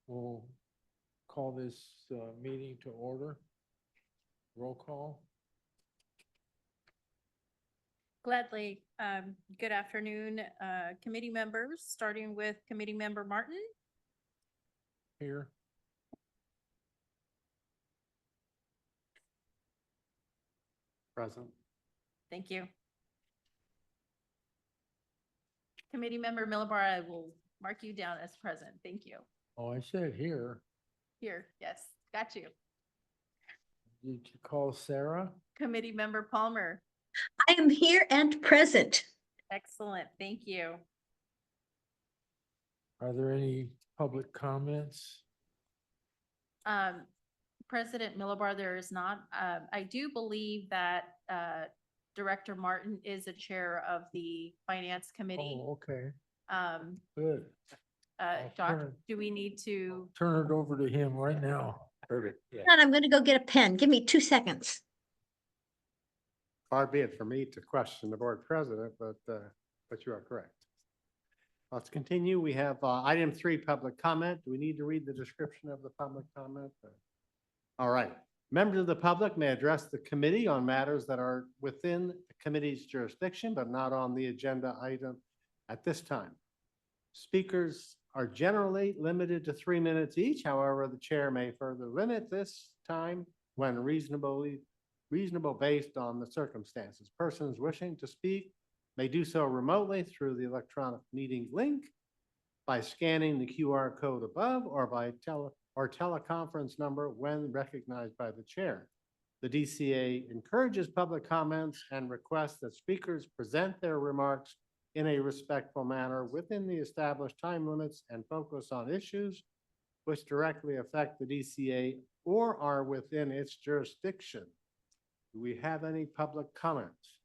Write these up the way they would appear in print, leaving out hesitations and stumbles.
We'll call this meeting to order. Roll call. Gladly. Good afternoon, committee members, starting with Committee Member Martin. Here. Present. Thank you. Committee Member Millibar, I will mark you down as present. Thank you. Oh, I said here. Here, yes, got you. Did you call Sarah? Committee Member Palmer. I am here and present. Excellent, thank you. Are there any public comments? President Millibar, there is not. I do believe that Director Martin is a chair of the Finance Committee. Oh, okay, Um, good. Doc, do we need to? Turn it over to him right now. Perfect. Yeah. And I'm going to go get a pen. Give me 2 seconds. Far be it for me to question the board president, but you are correct. Let's continue. We have item 3, public comment. Do we need to read the description of the public comment? All right. Members of the public may address the committee on matters that are within the committee's jurisdiction, but not on the agenda item at this time. Speakers are generally limited to 3 minutes each. However, the chair may further limit this time when reasonable based on the circumstances. Persons wishing to speak may do so remotely through the electronic meeting link by scanning the QR code above or by teleconference number when recognized by the chair. The DCA encourages public comments and requests that speakers present their remarks in a respectful manner within the established time limits and focus on issues which directly affect the DCA or are within its jurisdiction. Do we have any public comments?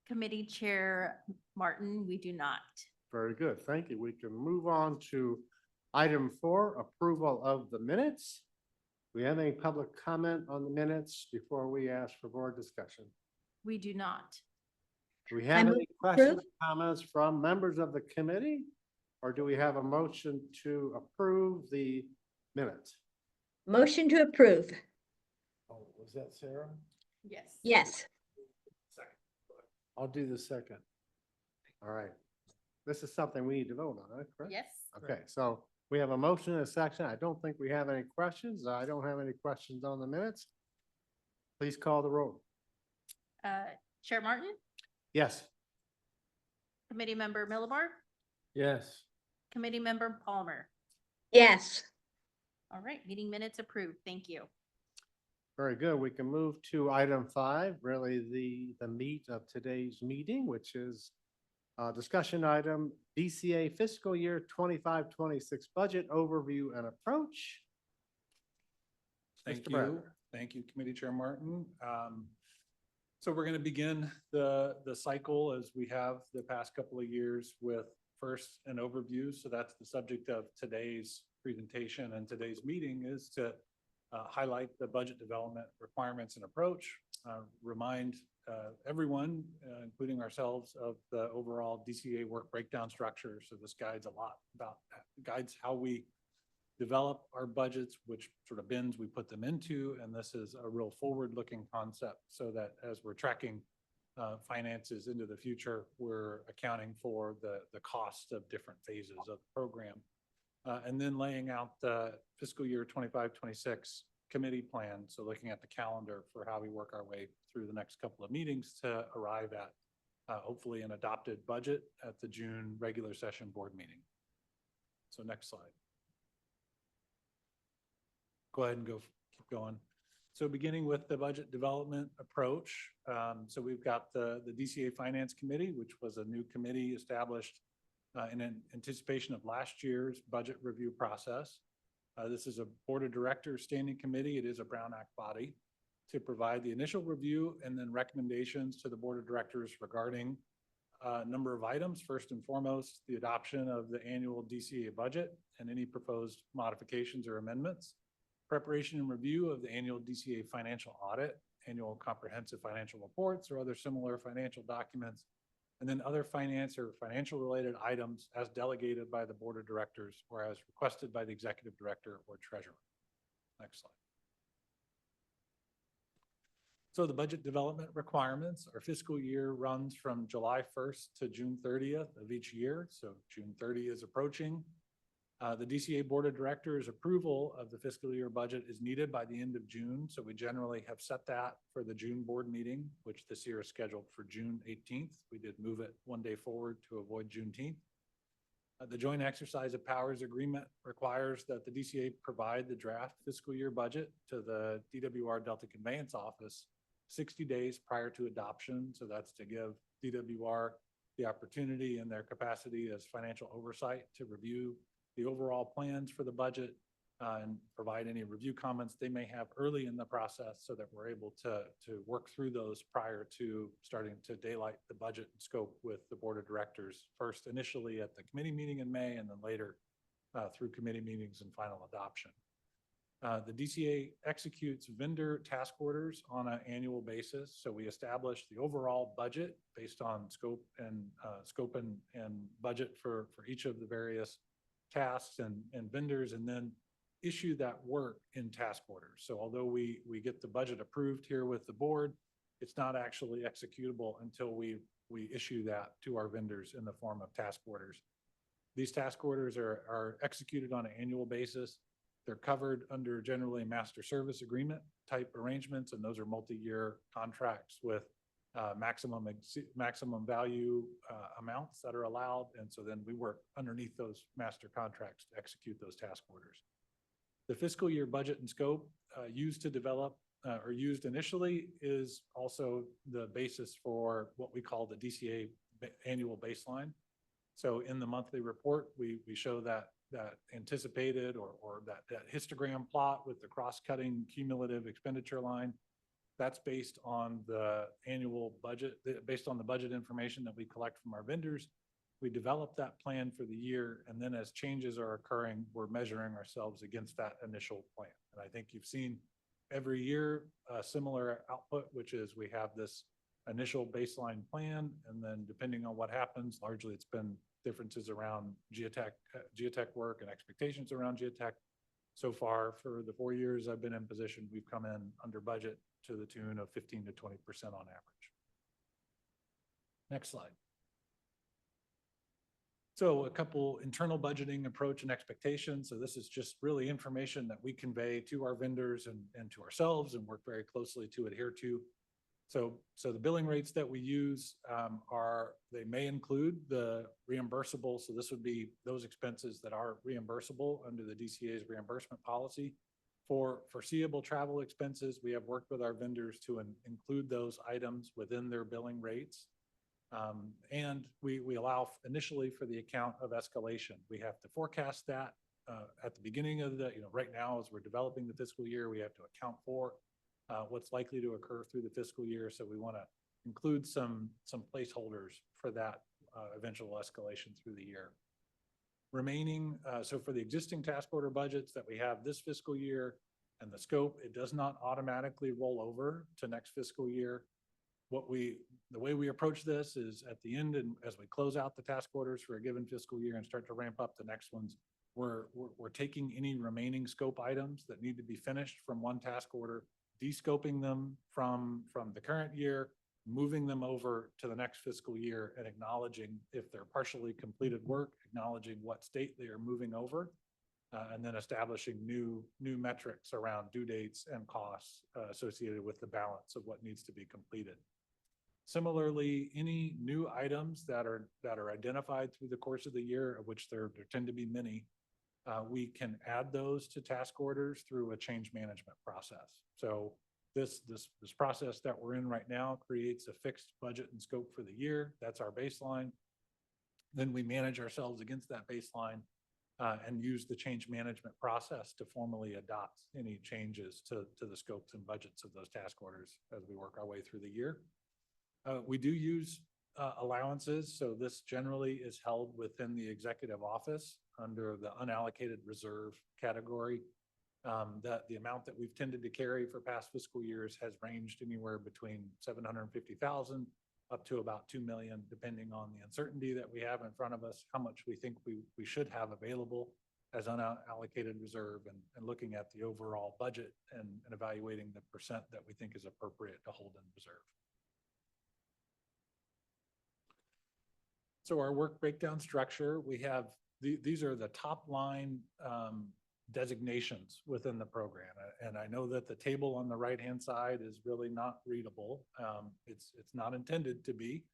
Committee Chair Martin, we do not. Very good, thank you. We can move on to item 4, approval of the minutes. Do we have any public comment on the minutes before we ask for board discussion? We do not. Do we have any questions, or comments from members of the committee? Or do we have a motion to approve the minutes? Motion to approve. Oh, was that Sarah? Yes. Yes. I'll do the second. All right. This is something we need to vote on, correct? Yes. Okay, so we have a motion and a section. I don't think we have any questions. I don't have any questions on the minutes. Please call the roll. Chair Martin, Yes. Committee Member Millibar, Yes. Committee Member Palmer. Yes. All right, meeting minutes approved. Thank you. Very good. We can move to item 5, really the meat of today's meeting, which is discussion item DCA fiscal year 25-26 budget overview and approach. Thank Mr. you. Bradford. Thank you, Committee Chair Martin. So we're going to begin the cycle as we have the past couple of years with first an overview. So that's the subject of today's presentation, and today's meeting is to highlight the budget development requirements and approach, remind everyone, including ourselves, of the overall DCA work breakdown structure. So this guides a lot about, guides how we develop our budgets, which sort of bins we put them into, and this is a real forward-looking concept so that as we're tracking finances into the future, we're accounting for the cost of different phases of the program. And then laying out the fiscal year 25-26 committee plan. So looking at the calendar for how we work our way through the next couple of meetings to arrive at hopefully an adopted budget at the June regular session board meeting. So next slide. Go ahead and keep going. So beginning with the budget development approach. So we've got the DCA Finance Committee, which was a new committee established in anticipation of last year's budget review process. This is a board of directors standing committee. It is a Brown Act body to provide the initial review and then recommendations to the board of directors regarding a number of items. First and foremost, the adoption of the annual DCA budget and any proposed modifications or amendments, preparation and review of the annual DCA financial audit, annual comprehensive financial reports, or other similar financial documents, and then other finance or financial related items as delegated by the board of directors or as requested by the executive director or treasurer. Next slide. So the budget development requirements, our fiscal year runs from July 1st to June 30th of each year. So June 30 is approaching. The DCA Board of Directors approval of the fiscal year budget is needed by the end of June. So we generally have set that for the June board meeting, which this year is scheduled for June 18th. We did move it one day forward to avoid Juneteenth. The joint exercise of powers agreement requires that the DCA provide the draft fiscal year budget to the DWR Delta Conveyance Office 60 days prior to adoption. So that's to give DWR the opportunity and their capacity as financial oversight to review the overall plans for the budget and provide any review comments they may have early in the process so that we're able to work through those prior to starting to daylight the budget and scope with the board of directors, first initially at the committee meeting in May and then later through committee meetings and final adoption. The DCA executes vendor task orders on an annual basis. So we establish the overall budget based on scope and budget for each of the various tasks and vendors, and then issue that work in task orders. So although we get the budget approved here with the board, it's not actually executable until we issue that to our vendors in the form of task orders. These task orders are executed on an annual basis. They're covered under generally master service agreement type arrangements, and those are multi-year contracts with maximum value amounts that are allowed. And so then we work underneath those master contracts to execute those task orders. The fiscal year budget and scope used to develop or used initially is also the basis for what we call the DCA annual baseline. So in the monthly report, we show that anticipated or that histogram plot with the cross-cutting cumulative expenditure line. That's based on the annual budget, based on the budget information that we collect from our vendors. We develop that plan for the year, and then as changes are occurring, we're measuring ourselves against that initial plan. And I think you've seen every year a similar output, which is we have this initial baseline plan, and then depending on what happens, largely it's been differences around geotech work and expectations around geotech. So far, for the 4 years I've been in position, we've come in under budget to the tune of 15 to 20% on average. Next slide. So a couple internal budgeting approach and expectations. So this is just really information that we convey to our vendors and to ourselves and work very closely to adhere to. So the billing rates that we use they may include the reimbursable. So this would be those expenses that are reimbursable under the DCA's reimbursement policy. For foreseeable travel expenses, we have worked with our vendors to include those items within their billing rates. And we allow initially for the account of escalation. We have to forecast that at the beginning of right now as we're developing the fiscal year, we have to account for what's likely to occur through the fiscal year. So we want to include some placeholders for that eventual escalation through the year. Remaining, so for the existing task order budgets that we have this fiscal year and the scope, it does not automatically roll over to next fiscal year. The way we approach this is at the end, and as we close out the task orders for a given fiscal year and start to ramp up the next ones, we're taking any remaining scope items that need to be finished from one task order, de-scoping them from the current year, moving them over to the next fiscal year and acknowledging if they're partially completed work, acknowledging what state they are moving over, and then establishing new metrics around due dates and costs associated with the balance of what needs to be completed. Similarly, any new items that are identified through the course of the year, of which there tend to be many, we can add those to task orders through a change management process. So this process that we're in right now creates a fixed budget and scope for the year. That's our baseline. Then we manage ourselves against that baseline and use the change management process to formally adopt any changes to the scopes and budgets of those task orders as we work our way through the year. We do use allowances. So this generally is held within the executive office under the unallocated reserve category. That the amount that we've tended to carry for past fiscal years has ranged anywhere between $750,000 up to about 2 million, depending on the uncertainty that we have in front of us, how much we think we should have available as unallocated reserve, and looking at the overall budget and evaluating the percent that we think is appropriate to hold in reserve. So our work breakdown structure, we have, these are the top line designations within the program. And I know that the table on the right-hand side is really not readable. It's not intended to be.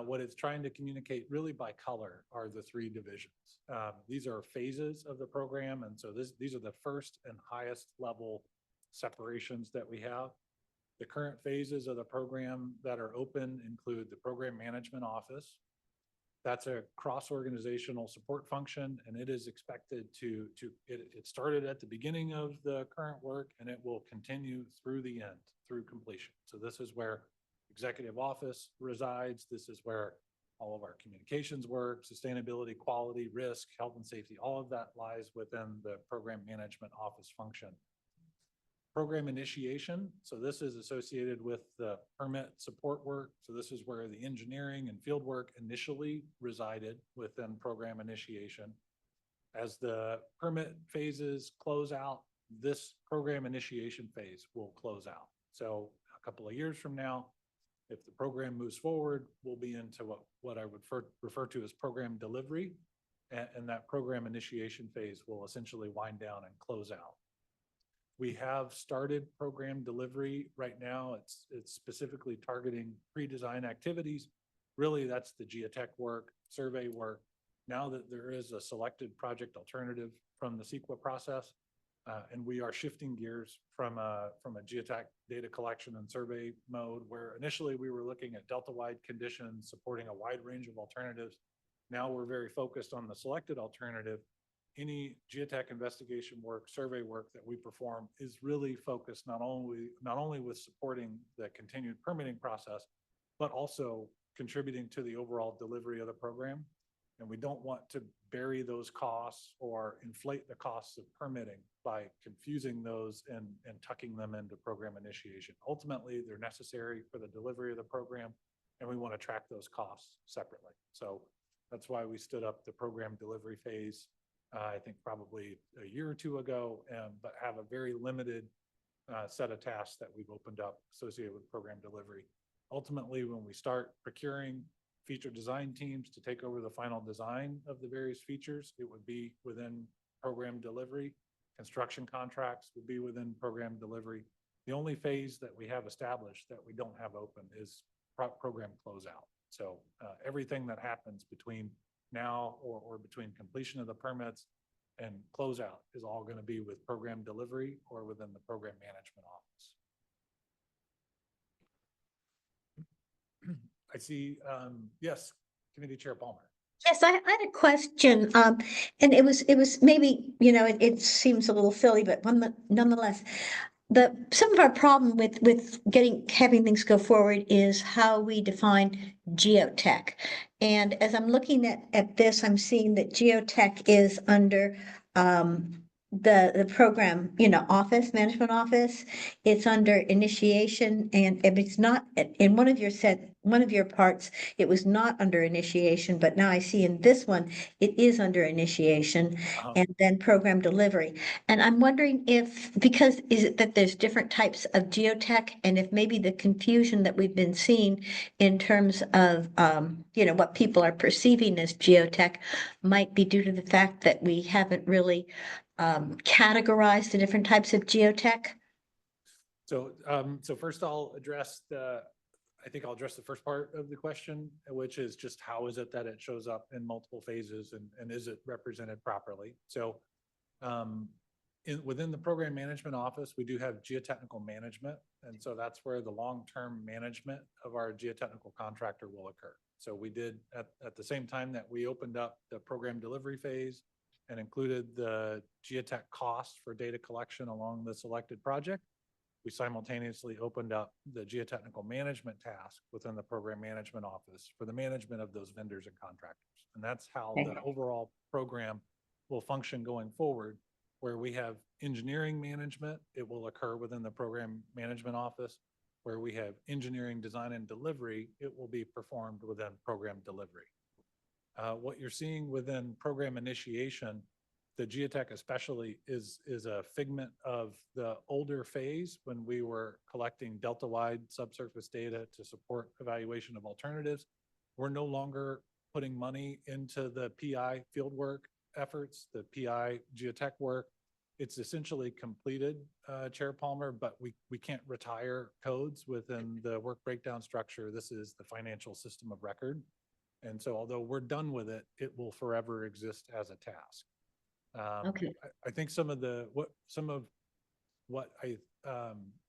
What it's trying to communicate really by color are the three divisions. These are phases of the program. And so these are the first and highest level separations that we have. The current phases of the program that are open include the Program Management Office. That's a cross-organizational support function, and it is expected it started at the beginning of the current work, and it will continue through the end, through completion. So this is where Executive Office resides. This is where all of our communications work, sustainability, quality, risk, health and safety, all of that lies within the Program Management Office function. Program initiation. So this is associated with the permit support work. So this is where the engineering and field work initially resided within program initiation. As the permit phases close out, this program initiation phase will close out. So a couple of years from now, if the program moves forward, we'll be into what I would refer to as program delivery. And that program initiation phase will essentially wind down and close out. We have started program delivery right now. It's specifically targeting pre-design activities. Really, that's the geotech work, survey work. Now that there is a selected project alternative from the CEQA process, and we are shifting gears from a geotech data collection and survey mode, where initially we were looking at delta-wide conditions, supporting a wide range of alternatives. Now we're very focused on the selected alternative. Any geotech investigation work, survey work that we perform is really focused not only with supporting the continued permitting process, but also contributing to the overall delivery of the program. And we don't want to bury those costs or inflate the costs of permitting by confusing those and tucking them into program initiation. Ultimately, they're necessary for the delivery of the program, and we want to track those costs separately. So that's why we stood up the program delivery phase, I think probably a year or two ago, but have a very limited set of tasks that we've opened up associated with program delivery. Ultimately, when we start procuring feature design teams to take over the final design of the various features, it would be within program delivery. Construction contracts would be within program delivery. The only phase that we have established that we don't have open is program closeout. So everything that happens between now or between completion of the permits and closeout is all going to be with program delivery or within the Program Management Office. I see, yes, Committee Chair Palmer. Yes, I had a question, and it was maybe, it seems a little silly, but nonetheless, some of our problem with having things go forward is how we define geotech. And as I'm looking at this, I'm seeing that geotech is under the program, office, management office. It's under initiation, and it's not in one of your parts, it was not under initiation, but now I see in this one, it is under initiation and then program delivery. And I'm wondering because is it that there's different types of geotech, and if maybe the confusion that we've been seeing in terms of, what people are perceiving as geotech might be due to the fact that we haven't really categorized the different types of geotech? So first I'll address the first part of the question, which is just how is it that it shows up in multiple phases and is it represented properly? So within the Program Management Office, we do have geotechnical management. And so that's where the long-term management of our geotechnical contractor will occur. So we did at the same time that we opened up the program delivery phase and included the geotech costs for data collection along the selected project, we simultaneously opened up the geotechnical management task within the Program Management Office for the management of those vendors and contractors. And that's how the overall program will function going forward, where we have engineering management. It will occur within the Program Management Office. where we have engineering, design, and delivery, it will be performed within program delivery. What you're seeing within program initiation, the geotech especially is a figment of the older phase when we were collecting delta-wide subsurface data to support evaluation of alternatives. We're no longer putting money into the PI fieldwork efforts, the PI geotech work. It's essentially completed, Chair Palmer, but we can't retire codes within the work breakdown structure. This is the financial system of record. And so although we're done with it, it will forever exist as a task. Okay. I think some of what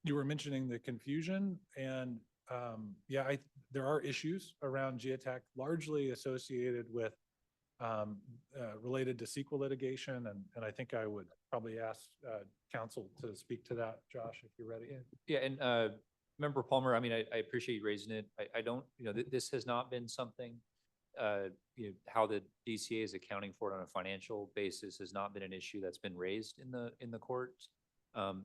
you were mentioning, the confusion, and yeah, there are issues around geotech largely associated with related to SQL litigation, and I think I would probably ask counsel to speak to that, Josh, if you're ready. Yeah, and Member Palmer, I mean, I appreciate you raising it. I don't, this has not been something, how the DCA is accounting for it on a financial basis has not been an issue that's been raised in the courts.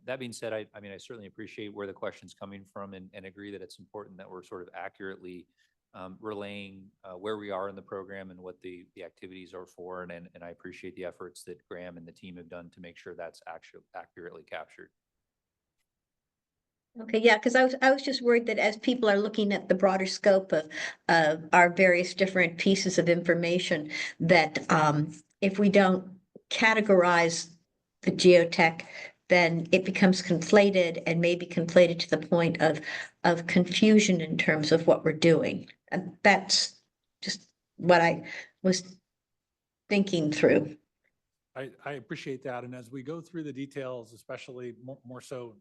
That being said, I mean, I certainly appreciate where the question's coming from and agree that it's important that we're sort of accurately relaying where we are in the program and what the activities are for. And I appreciate the efforts that Graham and the team have done to make sure that's actually accurately captured. Okay, yeah, because I was just worried that as people are looking at the broader scope of our various different pieces of information, that if we don't categorize the geotech, then it becomes conflated and maybe conflated to the point of confusion in terms of what we're doing. And that's just what I was thinking through. I appreciate that. And as we go through the details, especially more so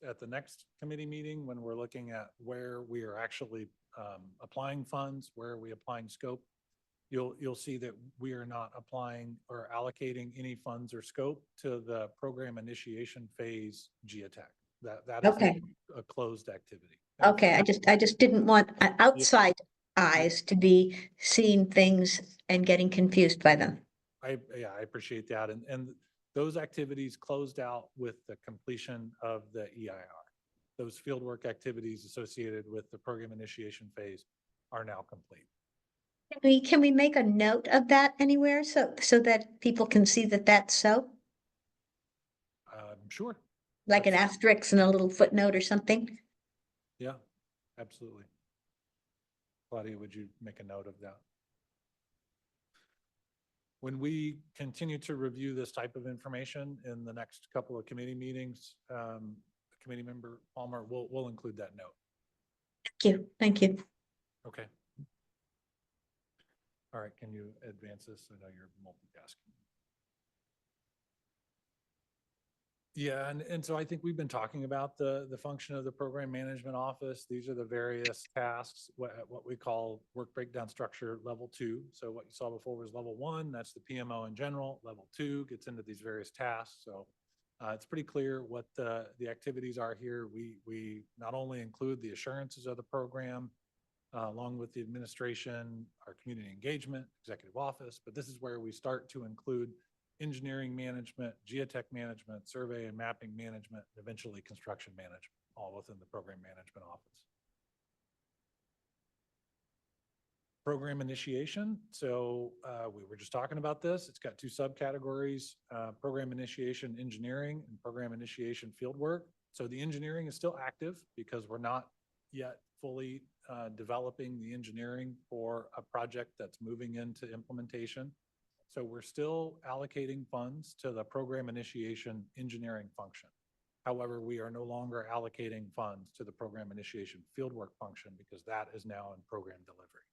at the next committee meeting, when we're looking at where we are actually applying funds, where are we applying scope, you'll see that we are not applying or allocating any funds or scope to the program initiation phase geotech. That is Okay. a closed activity. Okay, I just didn't want outside eyes to be seeing things and getting confused by them. Yeah, I appreciate that. And those activities closed out with the completion of the EIR. Those fieldwork activities associated with the program initiation phase are now complete. Can we make a note of that anywhere so that people can see that that's so? Sure. Like an asterisk and a little footnote or something? Yeah, absolutely. Claudia, would you make a note of that? When we continue to review this type of information in the next couple of committee meetings, Committee Member Palmer, we'll include that note. Thank you. Thank you. Okay. All right, can you advance this? I know you're multitasking. Yeah, and so I think we've been talking about the function of the program management office. These are the various tasks, what we call work breakdown structure level 2. So what you saw before was level 1, that's the PMO in general. Level 2 gets into these various tasks. So it's pretty clear what the activities are here. We not only include the assurances of the program, along with the administration, our community engagement, executive office, but this is where we start to include engineering management, geotech management, survey and mapping management, and eventually construction management, all within the program management office. Program initiation. So we were just talking about this. It's got 2 subcategories, program initiation engineering and program initiation fieldwork. So the engineering is still active because we're not yet fully developing the engineering for a project that's moving into implementation. So we're still allocating funds to the program initiation engineering function. However, we are no longer allocating funds to the program initiation fieldwork function because that is now in program delivery.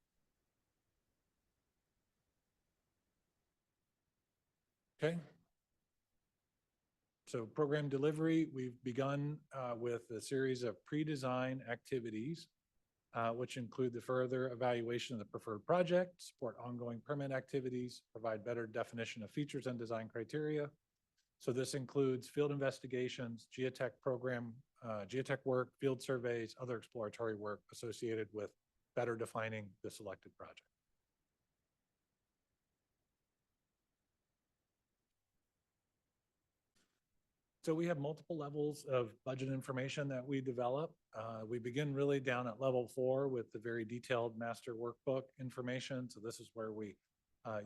Okay. So program delivery, we've begun with a series of pre-design activities, which include the further evaluation of the preferred project, support ongoing permit activities, provide better definition of features and design criteria. So this includes field investigations, geotech program, geotech work, field surveys, other exploratory work associated with better defining the selected project. So we have multiple levels of budget information that we develop. We begin really down at level 4 with the very detailed master workbook information. So this is where we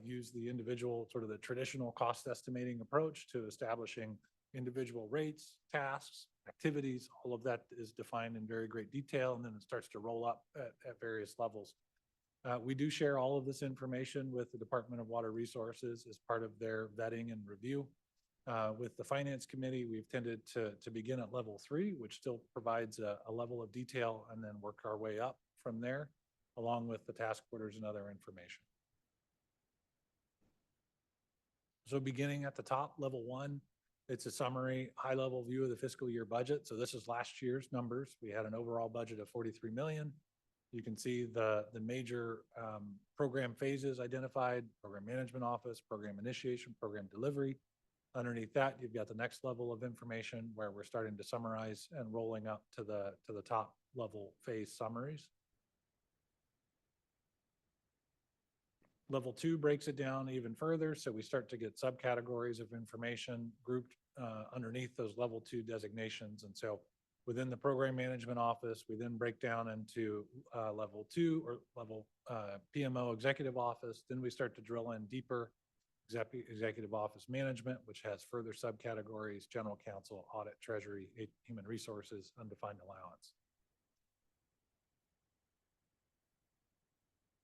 use the individual, sort of the traditional cost estimating approach to establishing individual rates, tasks, activities. All of that is defined in very great detail, and then it starts to roll up at various levels. We do share all of this information with the Department of Water Resources as part of their vetting and review. With the Finance Committee, we've tended to begin at level 3, which still provides a level of detail, and then work our way up from there, along with the task orders and other information. So beginning at the top, level 1, it's a summary, high-level view of the fiscal year budget. So this is last year's numbers. We had an overall budget of 43 million. You can see the major program phases identified: program management office, program initiation, program delivery. Underneath that, you've got the next level of information where we're starting to summarize and rolling up to the top level phase summaries. Level 2 breaks it down even further. So we start to get subcategories of information grouped underneath those level 2 designations. And so within the program management office, we then break down into level 2 or level PMO executive office. Then we start to drill in deeper: executive office management, which has further subcategories: general counsel, audit, treasury, human resources, undefined allowance.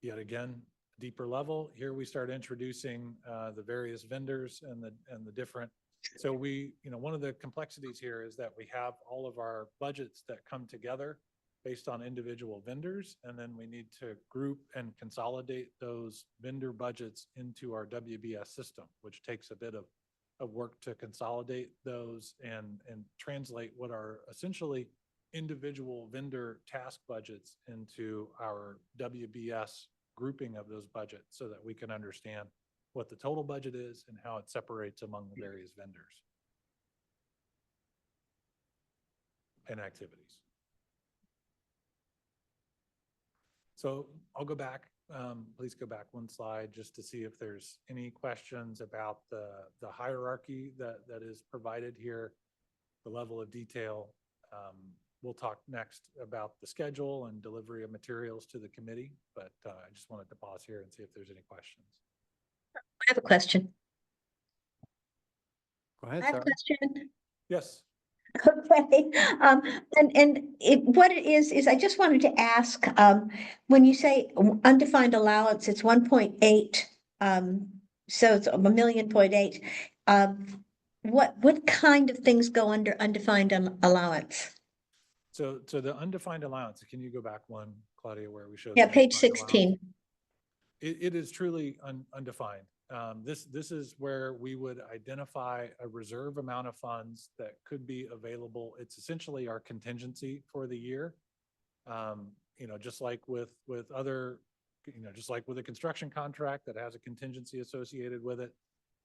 Yet again, deeper level. Here we start introducing the various vendors and the different. So one of the complexities here is that we have all of our budgets that come together based on individual vendors, and then we need to group and consolidate those vendor budgets into our WBS system, which takes a bit of work to consolidate those and translate what are essentially individual vendor task budgets into our WBS grouping of those budgets, so that we can understand what the total budget is and how it separates among the various vendors and activities. So I'll go back, please go back one slide just to see if there's any questions about the hierarchy that is provided here, the level of detail. We'll talk next about the schedule and delivery of materials to the committee, but I just wanted to pause here and see if there's any questions. I have a question. Go ahead, I have a Sarah. question. Yes. Okay, what it is I just wanted to ask, when you say undefined allowance, it's 1.8, so it's 1.8 million. What kind of things go under undefined allowance? So the undefined allowance, can you go back one, Claudia, where we showed? Yeah, the page undefined allowance? 16. It is truly undefined. This is where we would identify a reserve amount of funds that could be available. It's essentially our contingency for the year. Just like with other, just like with a construction contract that has a contingency associated with it,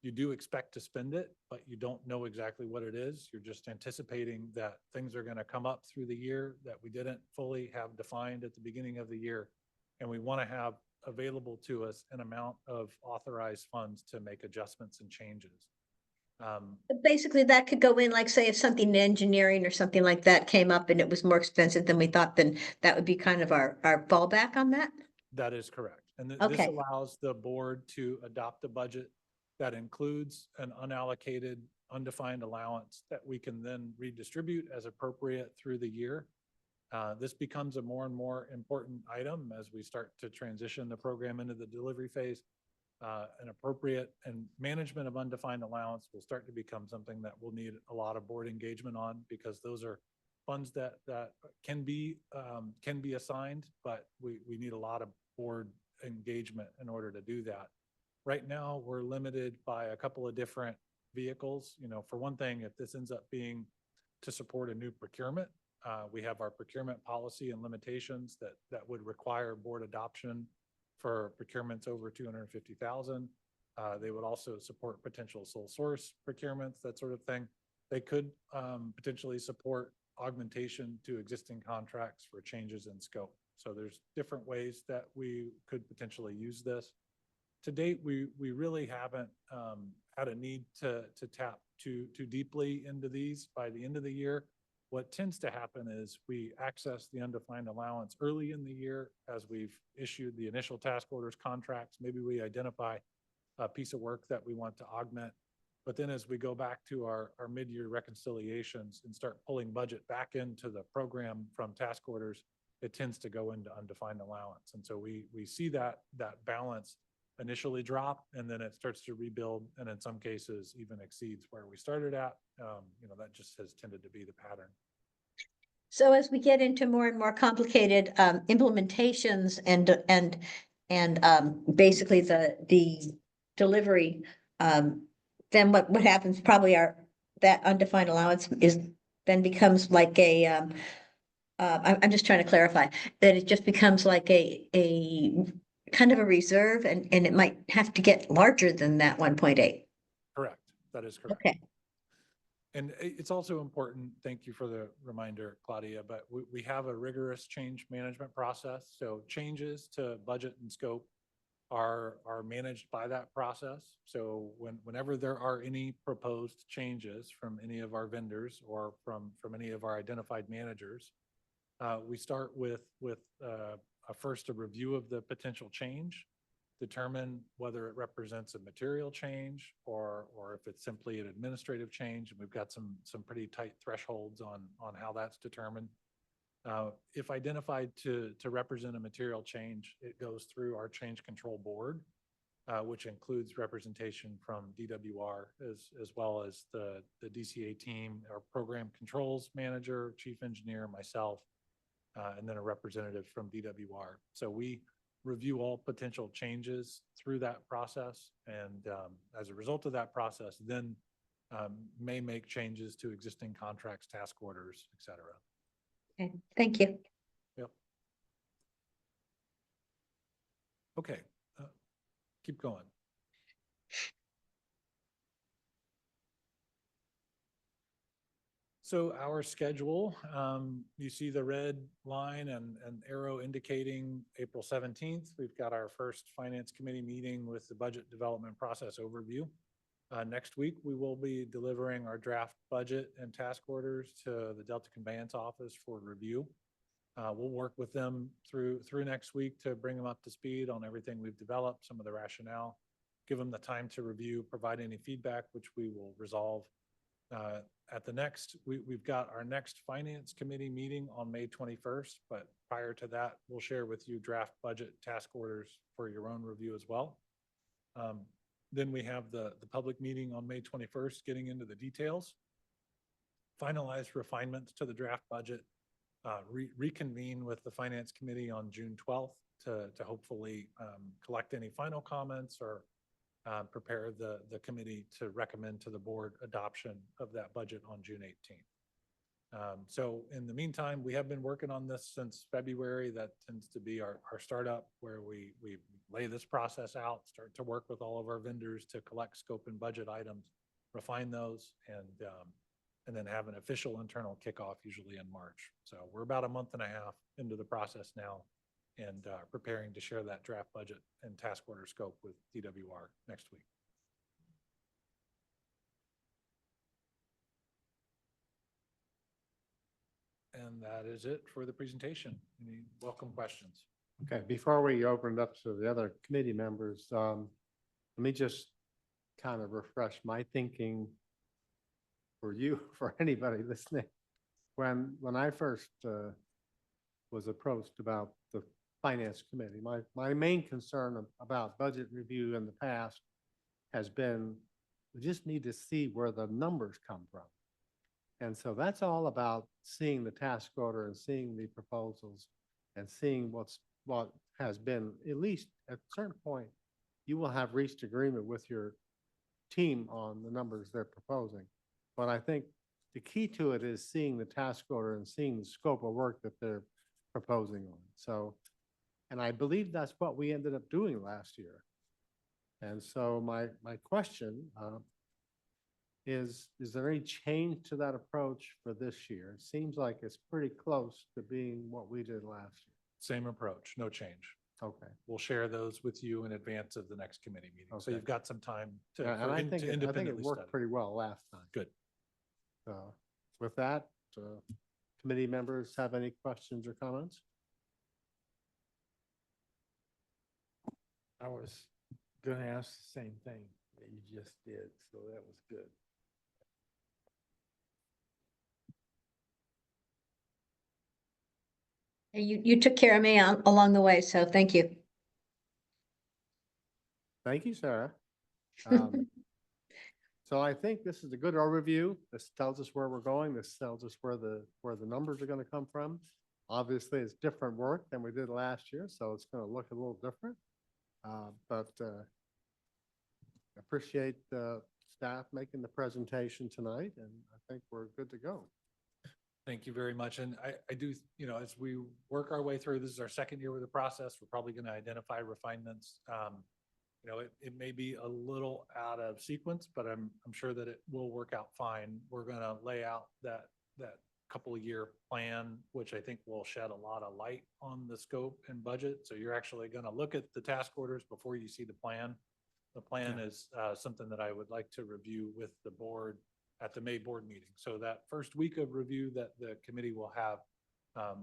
you do expect to spend it, but you don't know exactly what it is. You're just anticipating that things are going to come up through the year that we didn't fully have defined at the beginning of the year. And we want to have available to us an amount of authorized funds to make adjustments and changes. Basically, that could go in, like, say, if something in engineering or something like that came up and it was more expensive than we thought, then that would be kind of our fallback on that? That is correct. And this Okay. allows the board to adopt a budget that includes an unallocated, undefined allowance that we can then redistribute as appropriate through the year. This becomes a more and more important item as we start to transition the program into the delivery phase. An appropriate and management of undefined allowance will start to become something that we'll need a lot of board engagement on, because those are funds that can be assigned, but we need a lot of board engagement in order to do that. Right now, we're limited by a couple of different vehicles. For one thing, if this ends up being to support a new procurement, we have our procurement policy and limitations that would require board adoption for procurements over 250,000. They would also support potential sole source procurements, that sort of thing. They could potentially support augmentation to existing contracts for changes in scope. So there's different ways that we could potentially use this. to date, we really haven't had a need to tap too deeply into these. By the end of the year, what tends to happen is we access the undefined allowance early in the year as we've issued the initial task orders contracts. Maybe we identify a piece of work that we want to augment. But then as we go back to our mid-year reconciliations and start pulling budget back into the program from task orders, it tends to go into undefined allowance. And so we see that balance initially drop, and then it starts to rebuild, and in some cases even exceeds where we started at. That just has tended to be the pattern. So as we get into more and more complicated implementations and basically the delivery, then what happens probably that undefined allowance then becomes like I'm just trying to clarify that it just becomes like a kind of a reserve, and it might have to get larger than that 1.8. Correct. That is correct. Okay. And it's also important, thank you for the reminder, Claudia, but we have a rigorous change management process. So changes to budget and scope are managed by that process. So whenever there are any proposed changes from any of our vendors or from any of our identified managers, we start with first a review of the potential change, determine whether it represents a material change or if it's simply an administrative change. And we've got some pretty tight thresholds on how that's determined. If identified to represent a material change, it goes through our change control board, which includes representation from DWR as well as the DCA team, our program controls manager, chief engineer, myself, and then a representative from DWR. So we review all potential changes through that process. And as a result of that process, then may make changes to existing contracts, task orders, et cetera. Okay, thank you. Yep. Okay, keep going. So our schedule, you see the red line and arrow indicating April 17th. We've got our first finance committee meeting with the budget development process overview. Next week, we will be delivering our draft budget and task orders to the Delta Conveyance Office for review. We'll work with them through next week to bring them up to speed on everything we've developed, some of the rationale, give them the time to review, provide any feedback, which we will resolve. We've got our next finance committee meeting on May 21st, but prior to that, we'll share with you draft budget task orders for your own review as well. Then we have the public meeting on May 21st, getting into the details, finalize refinements to the draft budget, reconvene with the finance committee on June 12th to hopefully collect any final comments or prepare the committee to recommend to the board adoption of that budget on June 18th. So in the meantime, we have been working on this since February. That tends to be our startup where we lay this process out, start to work with all of our vendors to collect scope and budget items, refine those, and then have an official internal kickoff usually in March. So we're about a month and a half into the process now, and preparing to share that draft budget and task order scope with DWR next week. And that is it for the presentation. Any welcome questions? Okay, before we open it up to the other committee members, let me just kind of refresh my thinking for you, for anybody listening. When I first was approached about the finance committee, my main concern about budget review in the past has been, we just need to see where the numbers come from. And so that's all about seeing the task order and seeing the proposals and seeing what has been, at least at a certain point, you will have reached agreement with your team on the numbers they're proposing. But I think the key to it is seeing the task order and seeing the scope of work that they're proposing on. So, and I believe that's what we ended up doing last year. And so my question is there any change to that approach for this year? It seems like it's pretty close to being what we did last year. Same approach, no change. Okay. We'll share those with you in advance of the next committee meeting. So Okay. you've got some time to, Yeah, and for I in- think, to I think it independently worked study. pretty well last time. Good. So with that, committee members have any questions or comments? I was gonna ask the same thing that you just did, so that was good. You took care of me along the way, so thank you. Thank you, Sarah. Um, So I think this is a good overview. This tells us where we're going. This tells us where the numbers are going to come from. Obviously, it's different work than we did last year, so it's going to look a little different. But appreciate the staff making the presentation tonight, and I think we're good to go. Thank you very much. And I do, as we work our way through, this is our second year with the process. We're probably going to identify refinements. It may be a little out of sequence, but I'm sure that it will work out fine. We're going to lay out that couple of year plan, which I think will shed a lot of light on the scope and budget. So you're actually going to look at the task orders before you see the plan. The plan is something that I would like to review with the board at the May board meeting. So that first week of review that the committee will have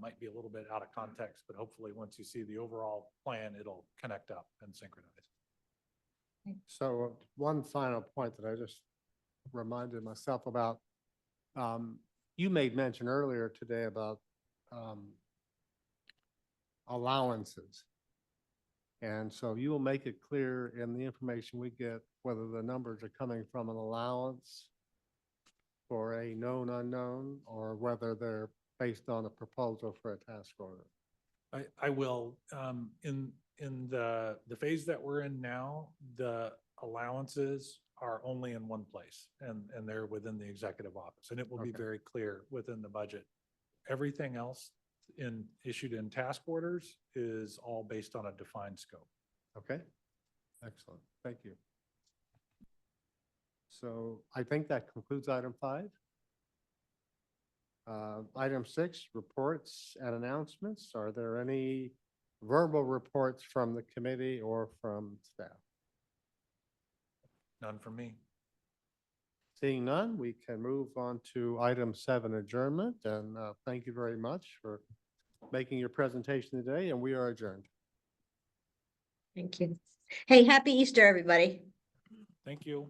might be a little bit out of context, but hopefully once you see the overall plan, it'll connect up and synchronize. So one final point that I just reminded myself about, you made mention earlier today about allowances. And so you will make it clear in the information we get whether the numbers are coming from an allowance for a known unknown or whether they're based on a proposal for a task order. I will, in the phase that we're in now, the allowances are only in one place and they're within the executive office, and it will be Okay. very clear within the budget. Everything else issued in task orders is all based on a defined scope. Okay, excellent. Thank you. So I think that concludes item 5. Item 6, reports and announcements. Are there any verbal reports from the committee or from staff? None from me. Seeing none, we can move on to item 7, adjournment. And thank you very much for making your presentation today, and we are adjourned. Thank you. Hey, happy Easter, everybody. Thank you.